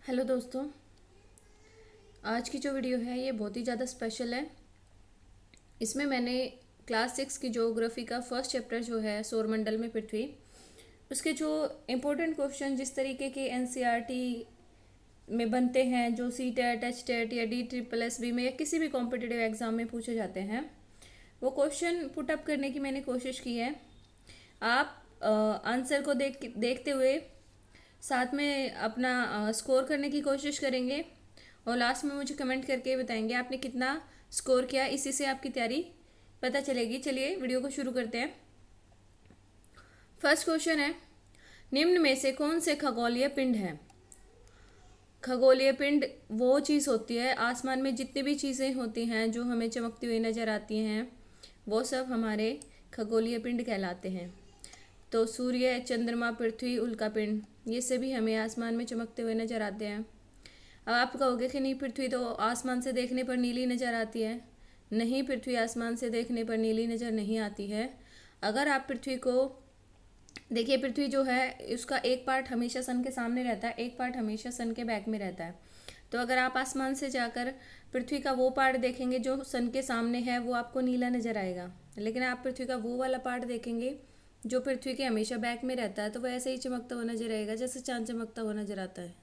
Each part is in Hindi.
हेलो दोस्तों। आज की जो वीडियो है ये बहुत ही ज़्यादा स्पेशल है। इसमें मैंने क्लास 6 की ज्योग्राफी का फर्स्ट चैप्टर जो है सौरमंडल में पृथ्वी, उसके जो इम्पोर्टेंट क्वेश्चन जिस तरीके के एनसीईआरटी में बनते हैं, जो सी टेट, एच टेट या DSSS में या किसी भी कॉम्पिटिटिव एग्जाम में पूछे जाते हैं, वो क्वेश्चन पुट अप करने की मैंने कोशिश की है। आप आंसर को देखते हुए साथ में अपना स्कोर करने की कोशिश करेंगे और लास्ट में मुझे कमेंट करके बताएंगे आपने कितना स्कोर किया। इसी से आपकी तैयारी पता चलेगी। चलिए वीडियो को शुरू करते हैं। फर्स्ट क्वेश्चन है, निम्न में से कौन से खगोलीय पिंड हैं? खगोलीय पिंड वो चीज़ होती है, आसमान में जितनी भी चीज़ें होती हैं जो हमें चमकती हुई नज़र आती हैं, वो सब हमारे खगोलीय पिंड कहलाते हैं। तो सूर्य, चंद्रमा, पृथ्वी, उल्कापिंड, ये सभी हमें आसमान में चमकते हुए नज़र आते हैं। अब आप कहोगे कि नहीं, पृथ्वी तो आसमान से देखने पर नीली नज़र आती है। नहीं, पृथ्वी आसमान से देखने पर नीली नज़र नहीं आती है। अगर आप पृथ्वी को देखिए, पृथ्वी जो है उसका एक पार्ट हमेशा सन के सामने रहता है, एक पार्ट हमेशा सन के बैक में रहता है। तो अगर आप आसमान से जाकर पृथ्वी का वो पार्ट देखेंगे जो सन के सामने है, वो आपको नीला नज़र आएगा। लेकिन आप पृथ्वी का वो वाला पार्ट देखेंगे जो पृथ्वी के हमेशा बैक में रहता है, तो वह ऐसे ही चमकता हुआ नजर आएगा जैसे चांद चमकता हुआ नजर आता है।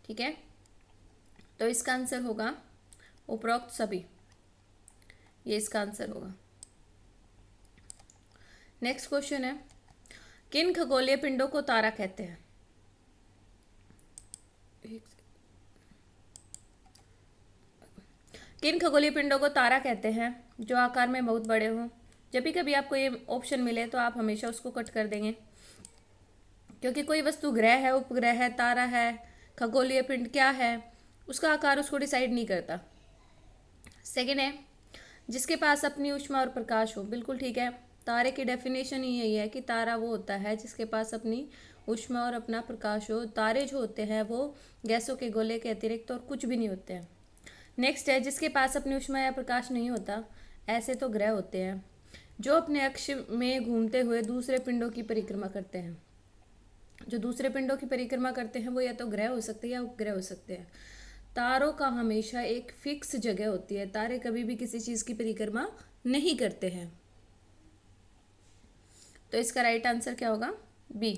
ठीक है, तो इसका आंसर होगा उपरोक्त सभी, ये इसका आंसर होगा। नेक्स्ट क्वेश्चन है, किन खगोलीय पिंडों को तारा कहते हैं? किन खगोलीय पिंडों को तारा कहते हैं जो आकार में बहुत बड़े हों? जब भी कभी आपको ये ऑप्शन मिले तो आप हमेशा उसको कट कर देंगे, क्योंकि कोई वस्तु ग्रह है, उपग्रह है, तारा है, खगोलीय पिंड क्या है, उसका आकार उसको डिसाइड नहीं करता। सेकेंड है, जिसके पास अपनी ऊष्मा और प्रकाश हो। बिल्कुल ठीक है, तारे की डेफिनेशन ही यही है कि तारा वो होता है जिसके पास अपनी ऊष्मा और अपना प्रकाश हो। तारे जो होते हैं वो गैसों के गोले के अतिरिक्त और कुछ भी नहीं होते हैं। नेक्स्ट है, जिसके पास अपनी ऊष्मा या प्रकाश नहीं होता, ऐसे तो ग्रह होते हैं जो अपने अक्ष में घूमते हुए दूसरे पिंडों की परिक्रमा करते हैं। जो दूसरे पिंडों की परिक्रमा करते हैं वो या तो ग्रह हो सकते हैं या उपग्रह हो सकते हैं। तारों का हमेशा एक फिक्स जगह होती है, तारे कभी भी किसी चीज की परिक्रमा नहीं करते हैं। तो इसका राइट आंसर क्या होगा? बी।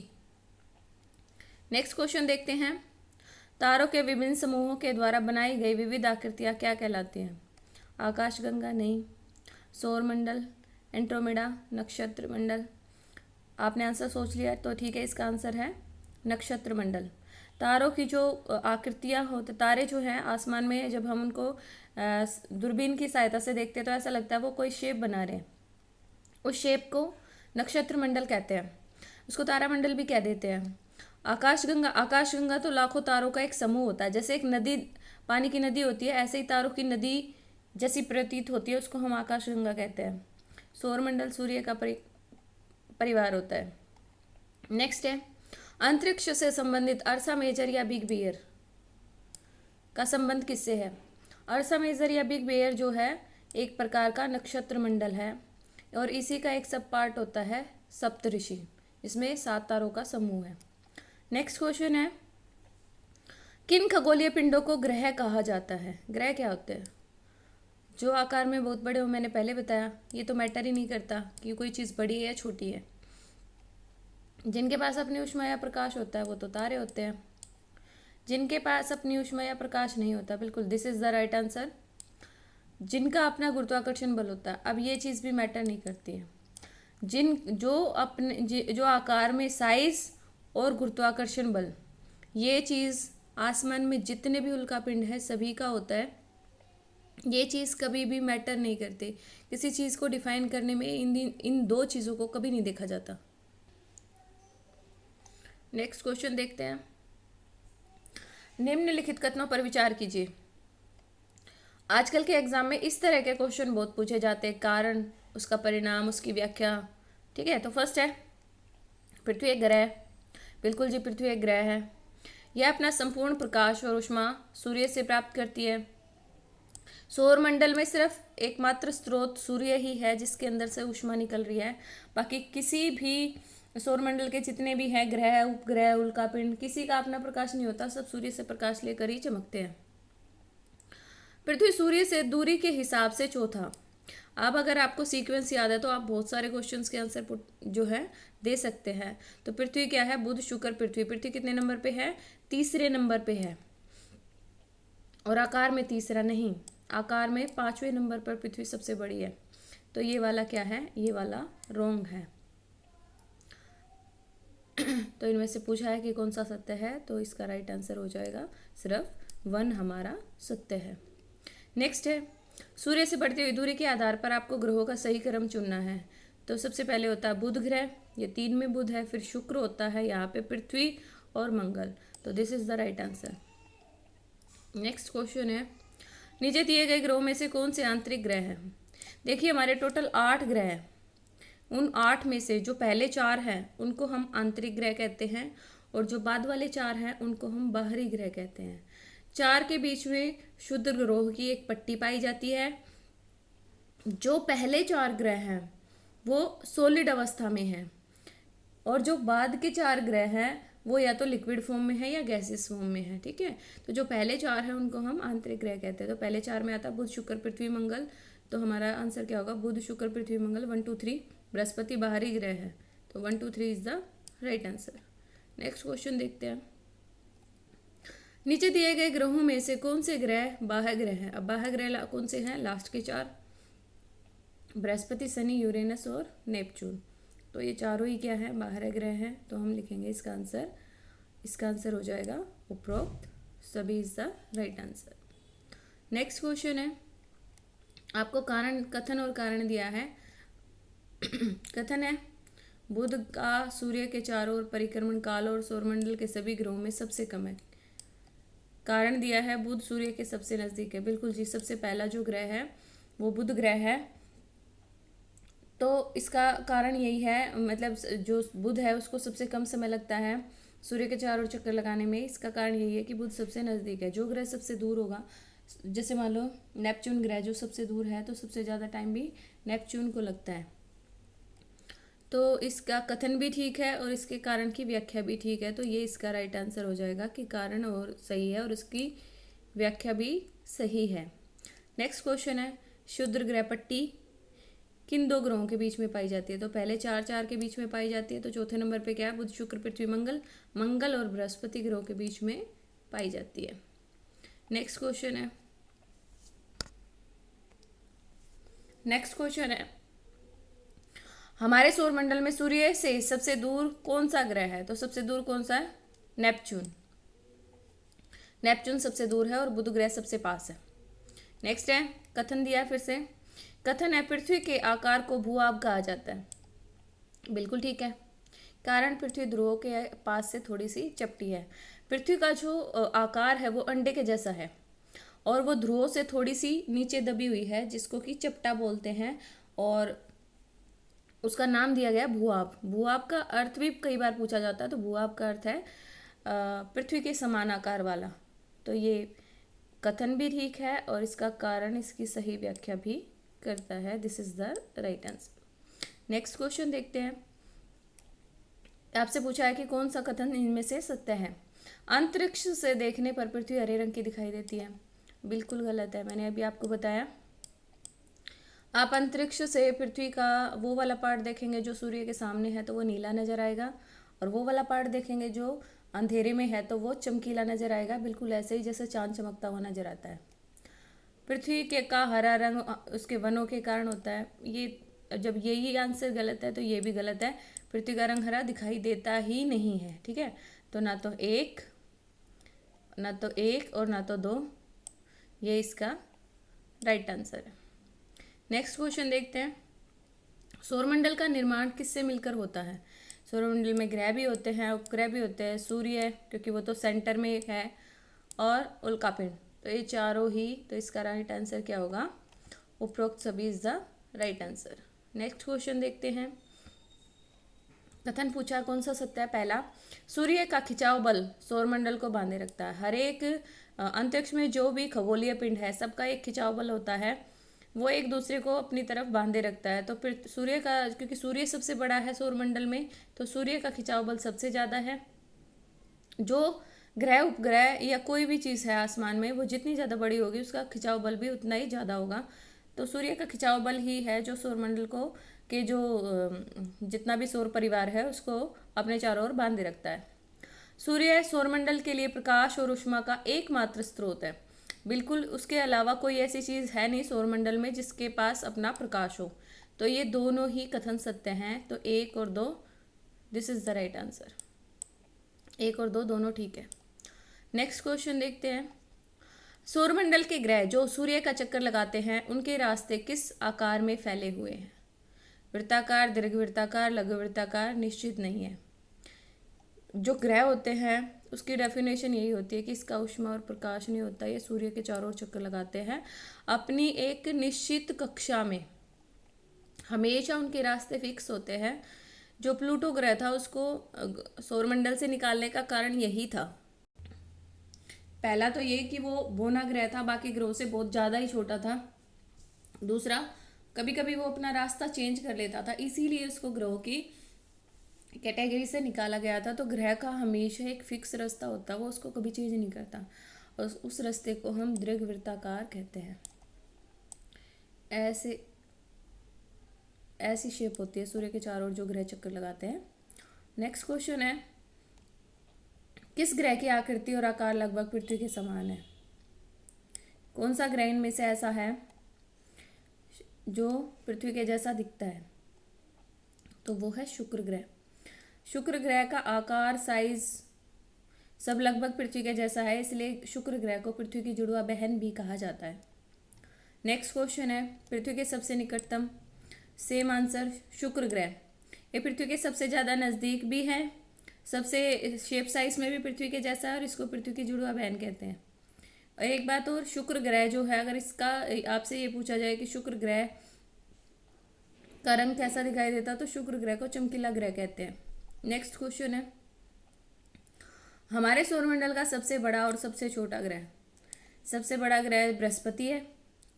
नेक्स्ट क्वेश्चन देखते हैं, तारों के विभिन्न समूहों के द्वारा बनाई गई विविध आकृतियां क्या कहलाती हैं? आकाशगंगा नहीं, सौरमंडल, एंड्रोमेडा, नक्षत्र मंडल। आपने आंसर सोच लिया तो ठीक है, इसका आंसर है नक्षत्र मंडल। तारों की जो आकृतियां होती, तारे जो हैं आसमान में, जब हम उनको दूरबीन की सहायता से देखते हैं तो ऐसा लगता है वो कोई शेप बना रहे हैं। उस शेप को नक्षत्र मंडल कहते हैं, उसको तारामंडल भी कह देते हैं। आकाशगंगा तो लाखों तारों का एक समूह होता है। जैसे एक नदी, पानी की नदी होती है, ऐसे ही तारों की नदी जैसी प्रतीत होती है, उसको हम आकाशगंगा कहते हैं। सौरमंडल सूर्य का परिवार होता है। नेक्स्ट है, अंतरिक्ष से संबंधित अर्सा मेजर या बिग बियर का संबंध किससे है? अर्सा मेजर या बिग बियर जो है एक प्रकार का नक्षत्र मंडल है और इसी का एक सब पार्ट होता है सप्तऋषि, इसमें 7 तारों का समूह है। नेक्स्ट क्वेश्चन है, किन खगोलीय पिंडों को ग्रह कहा जाता है? ग्रह क्या होते हैं? जो आकार में बहुत बड़े हो, मैंने पहले बताया, ये तो मैटर ही नहीं करता कि कोई चीज़ बड़ी है या छोटी है। जिनके पास अपनी ऊष्मा या प्रकाश होता है वो तो तारे होते हैं। जिनके पास अपनी ऊष्मा या प्रकाश नहीं होता, बिल्कुल this is the right answer, जिनका अपना गुरुत्वाकर्षण बल होता है। अब ये चीज़ भी मैटर नहीं करती है। जो आकार में साइज और गुरुत्वाकर्षण बल, ये चीज़ आसमान में जितने भी उल्कापिंड है सभी का होता है। ये चीज़ कभी भी मैटर नहीं करती। किसी चीज़ को डिफाइन करने में इन 2 चीज़ों को कभी नहीं देखा जाता। नेक्स्ट क्वेश्चन देखते हैं, निम्नलिखित कथनों पर विचार कीजिए। आजकल के एग्जाम में इस तरह के क्वेश्चन बहुत पूछे जाते हैं, कारण, उसका परिणाम, उसकी व्याख्या। ठीक है, तो फर्स्ट है, पृथ्वी एक ग्रह है। बिल्कुल जी, पृथ्वी एक ग्रह है। यह अपना संपूर्ण प्रकाश और ऊष्मा सूर्य से प्राप्त करती है। सौरमंडल में सिर्फ एकमात्र स्रोत सूर्य ही है जिसके अंदर से ऊष्मा निकल रही है। बाकी किसी भी सौरमंडल के जितने भी हैं ग्रह, उपग्रह, उल्कापिंड, किसी का अपना प्रकाश नहीं होता, सब सूर्य से प्रकाश लेकर ही चमकते हैं। पृथ्वी सूर्य से दूरी के हिसाब से चौथा। अब अगर आपको सीक्वेंस याद है तो आप बहुत सारे क्वेश्चंस के आंसर जो है दे सकते हैं। तो पृथ्वी क्या है? बुध, शुक्र, पृथ्वी। पृथ्वी कितने नंबर पे है? तीसरे नंबर पे है। और आकार में तीसरा नहीं, आकार में 5वें नंबर पर पृथ्वी सबसे बड़ी है। तो ये वाला क्या है? ये वाला रॉन्ग है। तो इनमें से पूछा है कि कौन सा सत्य है, तो इसका राइट आंसर हो जाएगा सिर्फ 1 हमारा सत्य है। नेक्स्ट है, सूर्य से बढ़ती हुई दूरी के आधार पर आपको ग्रहों का सही क्रम चुनना है। तो सबसे पहले होता है बुध ग्रह, ये 3 में बुध है, फिर शुक्र होता है, यहाँ पे पृथ्वी और मंगल। तो this is the right answer. Next question है, नीचे दिए गए ग्रहों में से कौन से आंतरिक ग्रह हैं? देखिए हमारे टोटल 8 ग्रह हैं। उन 8 में से जो पहले 4 हैं उनको हम आंतरिक ग्रह कहते हैं, और जो बाद वाले 4 हैं उनको हम बाहरी ग्रह कहते हैं। 4 के बीच में शुद्ध ग्रहों की एक पट्टी पाई जाती है। जो पहले 4 ग्रह हैं वो सॉलिड अवस्था में हैं, और जो बाद के 4 ग्रह हैं वो या तो लिक्विड फॉर्म में है या गैसियस फॉर्म में है। ठीक है, तो जो पहले 4 हैं उनको हम आंतरिक ग्रह कहते हैं। तो पहले 4 में आता है बुध, शुक्र, पृथ्वी, मंगल। तो हमारा आंसर क्या होगा? बुध, शुक्र, पृथ्वी, मंगल। 1 2 3 बृहस्पति बाहरी ग्रह है, तो 1 2 3 is the right answer. Next question देखते हैं, नीचे दिए गए ग्रहों में से कौन से ग्रह बाह्य ग्रह हैं? अब बाह्य ग्रह कौन से हैं? लास्ट के 4, बृहस्पति, शनि, यूरेनस और नेपच्यून। तो ये चारों ही क्या है? बाह्य ग्रह हैं। तो हम लिखेंगे इसका आंसर हो जाएगा उपरोक्त सभी is the right answer. Next question है, आपको कारण, कथन और कारण दिया है। कथन है, बुध का सूर्य के चारों ओर परिक्रमण काल और सौरमंडल के सभी ग्रहों में सबसे कम है। कारण दिया है, बुध सूर्य के सबसे नजदीक है। बिल्कुल जी, सबसे पहला जो ग्रह है वो बुध ग्रह है। तो इसका कारण यही है, मतलब जो बुध है उसको सबसे कम समय लगता है सूर्य के चारों ओर चक्कर लगाने में। इसका कारण यही है कि बुध सबसे नज़दीक है। जो ग्रह सबसे दूर होगा, जैसे मान लो नेपच्यून ग्रह जो सबसे दूर है, तो सबसे ज़्यादा टाइम भी नेपच्यून को लगता है। तो इसका कथन भी ठीक है और इसके कारण की व्याख्या भी ठीक है। तो ये इसका राइट आंसर हो जाएगा कि कारण और सही है और उसकी व्याख्या भी सही है। नेक्स्ट क्वेश्चन है, क्षुद्र ग्रह पट्टी किन 2 ग्रहों के बीच में पाई जाती है? तो पहले 4 के बीच में पाई जाती है। तो चौथे नंबर पे क्या है? बुध, शुक्र, पृथ्वी, मंगल। मंगल और बृहस्पति ग्रहों के बीच में पाई जाती है। नेक्स्ट क्वेश्चन है, हमारे सौरमंडल में सूर्य से सबसे दूर कौन सा ग्रह है? तो सबसे दूर कौन सा है? नेपच्यून। नेपच्यून सबसे दूर है और बुध ग्रह सबसे पास है। नेक्स्ट है, कथन दिया फिर से। कथन है, पृथ्वी के आकार को भूआब कहा जाता है। बिल्कुल ठीक है, कारण पृथ्वी ध्रुवों के पास से थोड़ी सी चपटी है। पृथ्वी का जो आकार है वो अंडे के जैसा है, और वो ध्रुवों से थोड़ी सी नीचे दबी हुई है, जिसको कि चपटा बोलते हैं, और उसका नाम दिया गया भूआब। भूआब का अर्थ भी कई बार पूछा जाता है। तो भूआब का अर्थ है पृथ्वी के समान आकार वाला। तो ये कथन भी ठीक है और इसका कारण, इसकी सही व्याख्या भी करता है। This is the right answer. Next question देखते हैं, आपसे पूछा है कि कौन सा कथन इनमें से सत्य है? अंतरिक्ष से देखने पर पृथ्वी हरे रंग की दिखाई देती है। बिल्कुल गलत है, मैंने अभी आपको बताया। आप अंतरिक्ष से पृथ्वी का वो वाला पार्ट देखेंगे जो सूर्य के सामने है तो वो नीला नजर आएगा, और वो वाला पार्ट देखेंगे जो अंधेरे में है तो वो चमकीला नजर आएगा। बिल्कुल ऐसे ही जैसे चांद चमकता हुआ नजर आता है। पृथ्वी के का हरा रंग उसके वनों के कारण होता है। ये जब यही आंसर गलत है तो ये भी गलत है। पृथ्वी का रंग हरा दिखाई देता ही नहीं है। ठीक है, तो ना तो एक और ना तो 2, ये इसका राइट आंसर है। नेक्स्ट क्वेश्चन देखते हैं, सौरमंडल का निर्माण किससे मिलकर होता है? सौरमंडल में ग्रह भी होते हैं, उपग्रह भी होते हैं, सूर्य क्योंकि वो तो सेंटर में है, और उल्कापिंड। तो ये चारों ही, तो इसका राइट आंसर क्या होगा? उपरोक्त सभी is the right answer. Next question देखते हैं, कथन पूछा कौन सा सत्य है? पहला, सूर्य का खिंचाव बल सौरमंडल को बांधे रखता है। हर एक अंतरिक्ष में जो भी खगोलीय पिंड है सबका एक खिंचाव बल होता है। वो एक दूसरे को अपनी तरफ बांधे रखता है। तो फिर सूर्य का, क्योंकि सूर्य सबसे बड़ा है सौरमंडल में, तो सूर्य का खिंचाव बल सबसे ज़्यादा है। जो ग्रह उपग्रह या कोई भी चीज़ है आसमान में, वो जितनी ज़्यादा बड़ी होगी उसका खिंचाव बल भी उतना ही ज़्यादा होगा। तो सूर्य का खिंचाव बल ही है जो सौरमंडल को के जो जितना भी सौर परिवार है उसको अपने चारों ओर बांधे रखता है। सूर्य सौरमंडल के लिए प्रकाश और ऊष्मा का एकमात्र स्रोत है। बिल्कुल उसके अलावा कोई ऐसी चीज़ है नहीं सौरमंडल में जिसके पास अपना प्रकाश हो। तो ये दोनों ही कथन सत्य हैं। तो 1 और 2, this is the right answer. 1 और 2 दोनों ठीक है। नेक्स्ट क्वेश्चन देखते हैं। सौरमंडल के ग्रह जो सूर्य का चक्कर लगाते हैं उनके रास्ते किस आकार में फैले हुए हैं? वृत्ताकार, दीर्घवृत्ताकार, लघुवृत्ताकार, निश्चित नहीं है। जो ग्रह होते हैं उसकी डेफिनेशन यही होती है कि इसका ऊष्मा और प्रकाश नहीं होता, ये सूर्य के चारों ओर चक्कर लगाते हैं अपनी एक निश्चित कक्षा में। हमेशा उनके रास्ते फिक्स होते हैं। जो प्लूटो ग्रह था उसको सौरमंडल से निकालने का कारण यही था। पहला तो ये कि वो बोना ग्रह था, बाकी ग्रहों से बहुत ज़्यादा ही छोटा था। दूसरा, कभी कभी वो अपना रास्ता चेंज कर लेता था, इसीलिए उसको ग्रहों की कैटेगरी से निकाला गया था। तो ग्रह का हमेशा एक फिक्स रास्ता होता है, वो उसको कभी चेंज नहीं करता, और उस रास्ते को हम दीर्घवृत्ताकार कहते हैं। ऐसे ऐसी शेप होती है सूर्य के चारों ओर जो ग्रह चक्कर लगाते हैं। नेक्स्ट क्वेश्चन है, किस ग्रह की आकृति और आकार लगभग पृथ्वी के समान है? कौन सा ग्रह इनमें से ऐसा है जो पृथ्वी के जैसा दिखता है? तो वो है शुक्र ग्रह। शुक्र ग्रह का आकार, साइज सब लगभग पृथ्वी के जैसा है, इसलिए शुक्र ग्रह को पृथ्वी की जुड़वा बहन भी कहा जाता है। नेक्स्ट क्वेश्चन है, पृथ्वी के सबसे निकटतम, सेम आंसर, शुक्र ग्रह। ये पृथ्वी के सबसे ज़्यादा नज़दीक भी है, सबसे शेप साइज में भी पृथ्वी के जैसा है, और इसको पृथ्वी की जुड़वा बहन कहते हैं। और एक बात और, शुक्र ग्रह जो है, अगर इसका आपसे ये पूछा जाए कि शुक्र ग्रह का रंग कैसा दिखाई देता, तो शुक्र ग्रह को चमकीला ग्रह कहते हैं। नेक्स्ट क्वेश्चन है, हमारे सौरमंडल का सबसे बड़ा और सबसे छोटा ग्रह। सबसे बड़ा ग्रह बृहस्पति है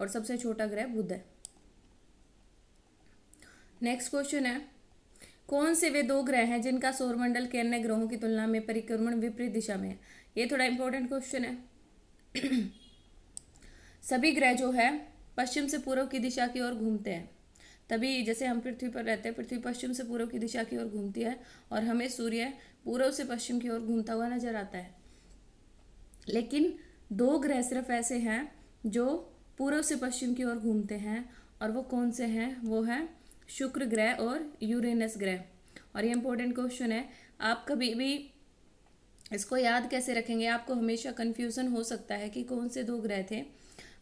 और सबसे छोटा ग्रह बुध है। नेक्स्ट क्वेश्चन है, कौन से वे 2 ग्रह हैं जिनका सौरमंडल के अन्य ग्रहों की तुलना में परिक्रमण विपरीत दिशा में है? ये थोड़ा इंपॉर्टेंट क्वेश्चन है। सभी ग्रह जो है पश्चिम से पूर्व की दिशा की ओर घूमते हैं। तभी जैसे हम पृथ्वी पर रहते हैं, पृथ्वी पश्चिम से पूर्व की दिशा की ओर घूमती है, और हमें सूर्य पूर्व से पश्चिम की ओर घूमता हुआ नजर आता है। लेकिन 2 ग्रह सिर्फ ऐसे हैं जो पूर्व से पश्चिम की ओर घूमते हैं, और वो कौन से हैं? वो है शुक्र ग्रह और यूरेनस ग्रह। और ये इंपॉर्टेंट क्वेश्चन है, आप कभी भी इसको याद कैसे रखेंगे? आपको हमेशा कंफ्यूजन हो सकता है कि कौन से 2 ग्रह थे।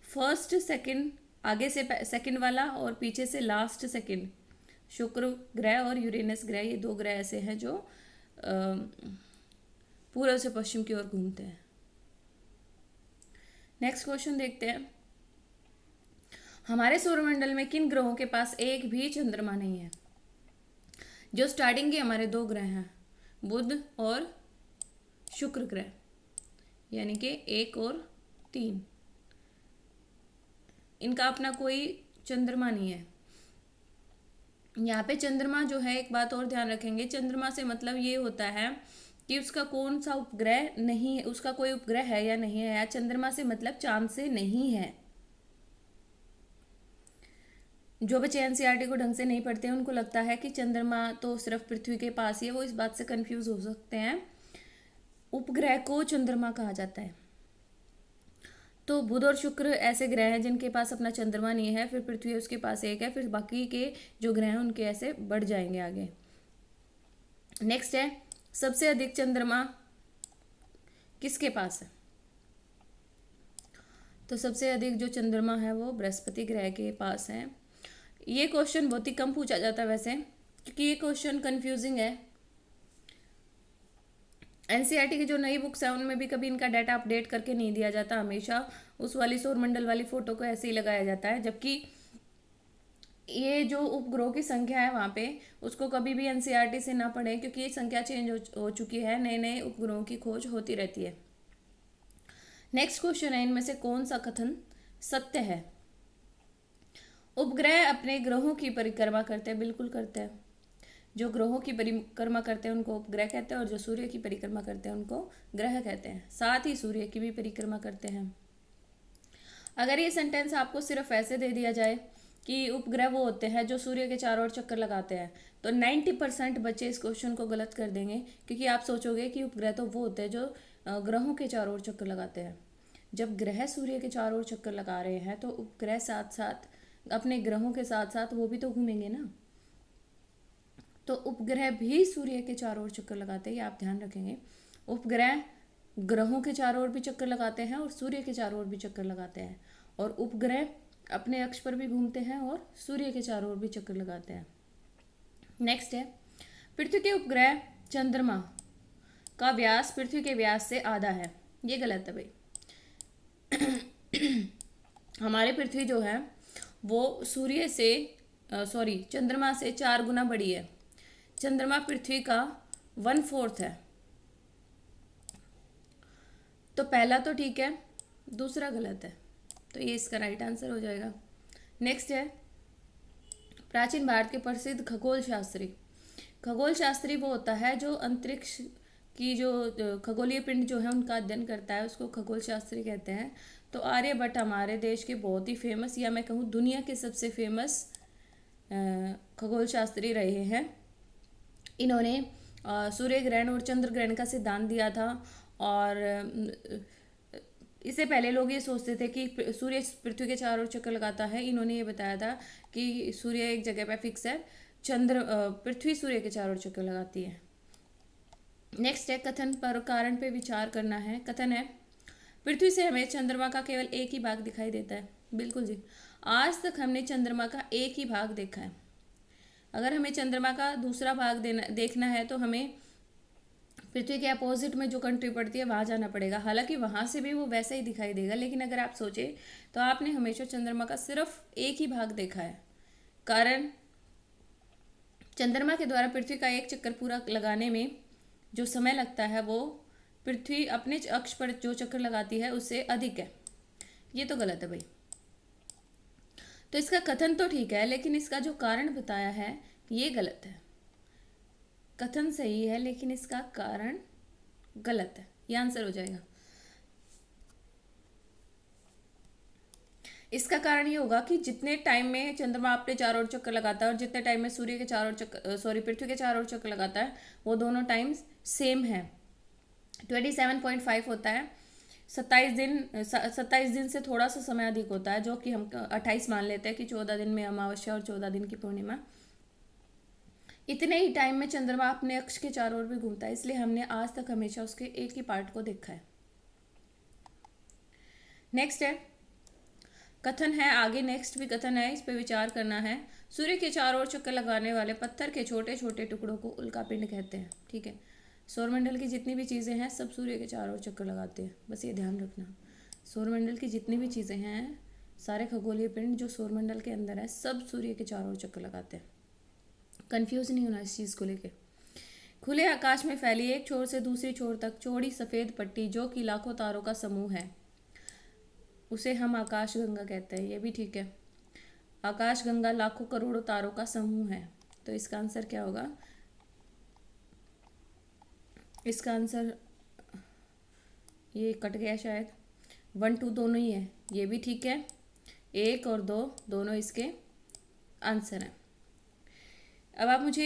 फर्स्ट सेकंड, आगे से सेकंड वाला और पीछे से लास्ट सेकंड, शुक्र ग्रह और यूरेनस ग्रह, ये 2 ग्रह ऐसे हैं जो पूर्व से पश्चिम की ओर घूमते हैं। नेक्स्ट क्वेश्चन देखते हैं, हमारे सौरमंडल में किन ग्रहों के पास एक भी चंद्रमा नहीं है? जो स्टार्टिंग के हमारे 2 ग्रह हैं, बुध और शुक्र ग्रह, यानी कि 1 और 3, इनका अपना कोई चंद्रमा नहीं है। यहाँ पे चंद्रमा जो है, एक बात और ध्यान रखेंगे, चंद्रमा से मतलब ये होता है कि उसका कौन सा उपग्रह नहीं है, उसका कोई उपग्रह है या नहीं है, या चंद्रमा से मतलब चांद से नहीं है। जो बच्चे एनसीईआरटी को ढंग से नहीं पढ़ते हैं उनको लगता है कि चंद्रमा तो सिर्फ पृथ्वी के पास ही है, वो इस बात से कंफ्यूज हो सकते हैं। उपग्रह को चंद्रमा कहा जाता है। तो बुध और शुक्र ऐसे ग्रह हैं जिनके पास अपना चंद्रमा नहीं है, फिर पृथ्वी उसके पास एक है, फिर बाकी के जो ग्रह हैं उनके ऐसे बढ़ जाएंगे आगे। नेक्स्ट है, सबसे अधिक चंद्रमा किसके पास है? तो सबसे अधिक जो चंद्रमा है वो बृहस्पति ग्रह के पास है। ये क्वेश्चन बहुत ही कम पूछा जाता है वैसे, क्योंकि ये क्वेश्चन कंफ्यूजिंग है। एनसीईआरटी की जो नई बुक्स है उनमें भी कभी इनका डाटा अपडेट करके नहीं दिया जाता, हमेशा उस वाली सौरमंडल वाली फोटो को ऐसे ही लगाया जाता है। जबकि ये जो उपग्रहों की संख्या है वहाँ पे, उसको कभी भी एनसीईआरटी से ना पढ़ें, क्योंकि ये संख्या चेंज हो चुकी है, नए नए उपग्रहों की खोज होती रहती है। नेक्स्ट क्वेश्चन है, इनमें से कौन सा कथन सत्य है? उपग्रह अपने ग्रहों की परिक्रमा करते हैं, बिल्कुल करते हैं। जो ग्रहों की परिक्रमा करते हैं उनको उपग्रह कहते हैं, और जो सूर्य की परिक्रमा करते हैं उनको ग्रह कहते हैं। साथ ही सूर्य की भी परिक्रमा करते हैं। अगर ये सेंटेंस आपको सिर्फ ऐसे दे दिया जाए कि उपग्रह वो होते हैं जो सूर्य के चारों ओर चक्कर लगाते हैं, तो 90% बच्चे इस क्वेश्चन को गलत कर देंगे, क्योंकि आप सोचोगे कि उपग्रह तो वो होते हैं जो ग्रहों के चारों ओर चक्कर लगाते हैं। जब ग्रह सूर्य के चारों ओर चक्कर लगा रहे हैं तो उपग्रह साथ साथ अपने ग्रहों के साथ साथ वो भी तो घूमेंगे ना। तो उपग्रह भी सूर्य के चारों ओर चक्कर लगाते हैं, ये आप ध्यान रखेंगे। उपग्रह ग्रहों के चारों ओर भी चक्कर लगाते हैं और सूर्य के चारों ओर भी चक्कर लगाते हैं, और उपग्रह अपने अक्ष पर भी घूमते हैं और सूर्य के चारों ओर भी चक्कर लगाते हैं। नेक्स्ट है, पृथ्वी के उपग्रह चंद्रमा का व्यास पृथ्वी के व्यास से आधा है। ये गलत है भाई। हमारे पृथ्वी जो है वो सूर्य से चंद्रमा से 4 गुना बड़ी है। चंद्रमा पृथ्वी का 1/4 है। तो पहला तो ठीक है, दूसरा गलत है, तो ये इसका राइट आंसर हो जाएगा। नेक्स्ट है, प्राचीन भारत के प्रसिद्ध खगोल शास्त्री। खगोल शास्त्री वो होता है जो अंतरिक्ष की जो खगोलीय पिंड जो है उनका अध्ययन करता है, उसको खगोल शास्त्री कहते हैं। तो आर्यभट्ट हमारे देश के बहुत ही फेमस, या मैं कहूँ दुनिया के सबसे फेमस खगोल शास्त्री रहे हैं। इन्होंने सूर्य ग्रहण और चंद्र ग्रहण का सिद्धांत दिया था, और इससे पहले लोग ये सोचते थे कि सूर्य पृथ्वी के चारों ओर चक्कर लगाता है। इन्होंने ये बताया था कि सूर्य एक जगह पर फिक्स है, पृथ्वी सूर्य के चारों ओर चक्कर लगाती है। नेक्स्ट है, कथन पर कारण पे विचार करना है। कथन है, पृथ्वी से हमें चंद्रमा का केवल एक ही भाग दिखाई देता है। बिल्कुल जी, आज तक हमने चंद्रमा का एक ही भाग देखा है। अगर हमें चंद्रमा का दूसरा भाग देखना है तो हमें पृथ्वी के अपोजिट में जो कंट्री पड़ती है वहां जाना पड़ेगा। हालांकि वहां से भी वो वैसा ही दिखाई देगा, लेकिन अगर आप सोचे तो आपने हमेशा चंद्रमा का सिर्फ एक ही भाग देखा है। कारण चंद्रमा के द्वारा पृथ्वी का एक चक्कर पूरा लगाने में जो समय लगता है वो पृथ्वी अपने अक्ष पर जो चक्कर लगाती है उससे अधिक है। ये तो गलत है भाई। तो इसका कथन तो ठीक है, लेकिन इसका जो कारण बताया है ये गलत है। कथन सही है लेकिन इसका कारण गलत है, ये आंसर हो जाएगा। इसका कारण ये होगा कि जितने टाइम में चंद्रमा अपने चारों ओर चक्कर लगाता है और जितने टाइम में सूर्य के चारों ओर पृथ्वी के चारों ओर चक्कर लगाता है वो दोनों टाइम सेम है। 27.5 होता है। 27 दिन से थोड़ा सा समय अधिक होता है, जो कि हम 28 मान लेते हैं कि 14 दिन में अमावस्या और 14 दिन की पूर्णिमा। इतने ही टाइम में चंद्रमा अपने अक्ष के चारों ओर भी घूमता है, इसलिए हमने आज तक हमेशा उसके एक ही पार्ट को देखा है। नेक्स्ट है, कथन है आगे। नेक्स्ट भी कथन है, इस पे विचार करना है। सूर्य के चारों ओर चक्कर लगाने वाले पत्थर के छोटे छोटे टुकड़ों को उल्कापिंड कहते हैं। ठीक है, सौरमंडल की जितनी भी चीज़ें हैं सब सूर्य के चारों ओर चक्कर लगाते हैं, बस ये ध्यान रखना। सौरमंडल की जितनी भी चीज़ें हैं, सारे खगोलीय पिंड जो सौरमंडल के अंदर है सब सूर्य के चारों ओर चक्कर लगाते हैं। कंफ्यूज नहीं होना इस चीज़ को लेके। खुले आकाश में फैली एक छोर से दूसरी छोर तक चौड़ी सफ़ेद पट्टी जो कि लाखों तारों का समूह है, उसे हम आकाश गंगा कहते हैं। ये भी ठीक है। आकाश गंगा लाखों करोड़ों तारों का समूह है, तो इसका आंसर क्या होगा? इसका आंसर ये कट गया शायद, 1 2 दोनों ही है। ये भी ठीक है, 1 और 2 दोनों इसके आंसर हैं। अब आप मुझे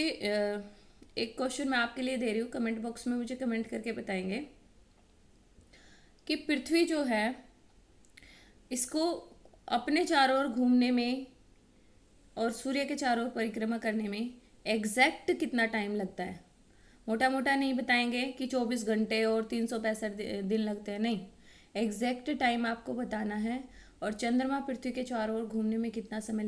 एक क्वेश्चन मैं आपके लिए दे रही हूँ, कमेंट बॉक्स में मुझे कमेंट करके बताएंगे कि पृथ्वी जो है इसको अपने चारों ओर घूमने में और सूर्य के चारों ओर परिक्रमा करने में एग्जैक्ट कितना टाइम लगता है। मोटा मोटा नहीं बताएंगे कि 24 घंटे और 365 दिन लगते हैं, नहीं, एग्जैक्ट टाइम आपको बताना है। और चंद्रमा पृथ्वी के चारों ओर घूमने में कितना समय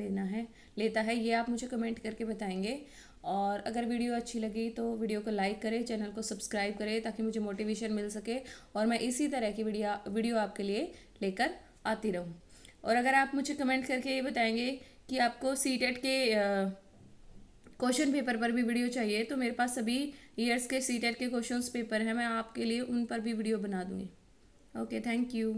लेता है ये आप मुझे कमेंट करके बताएंगे। और अगर वीडियो अच्छी लगी तो वीडियो को लाइक करें, चैनल को सब्सक्राइब करें ताकि मुझे मोटिवेशन मिल सके और मैं इसी तरह की वीडियो आपके लिए लेकर आती रहूं। और अगर आप मुझे कमेंट करके ये बताएंगे कि आपको सीटेट के क्वेश्चन पेपर पर भी वीडियो चाहिए, तो मेरे पास सभी ईयर्स के सीटेट के क्वेश्चंस पेपर हैं, मैं आपके लिए उन पर भी वीडियो बना दूंगी। Okay, thank you.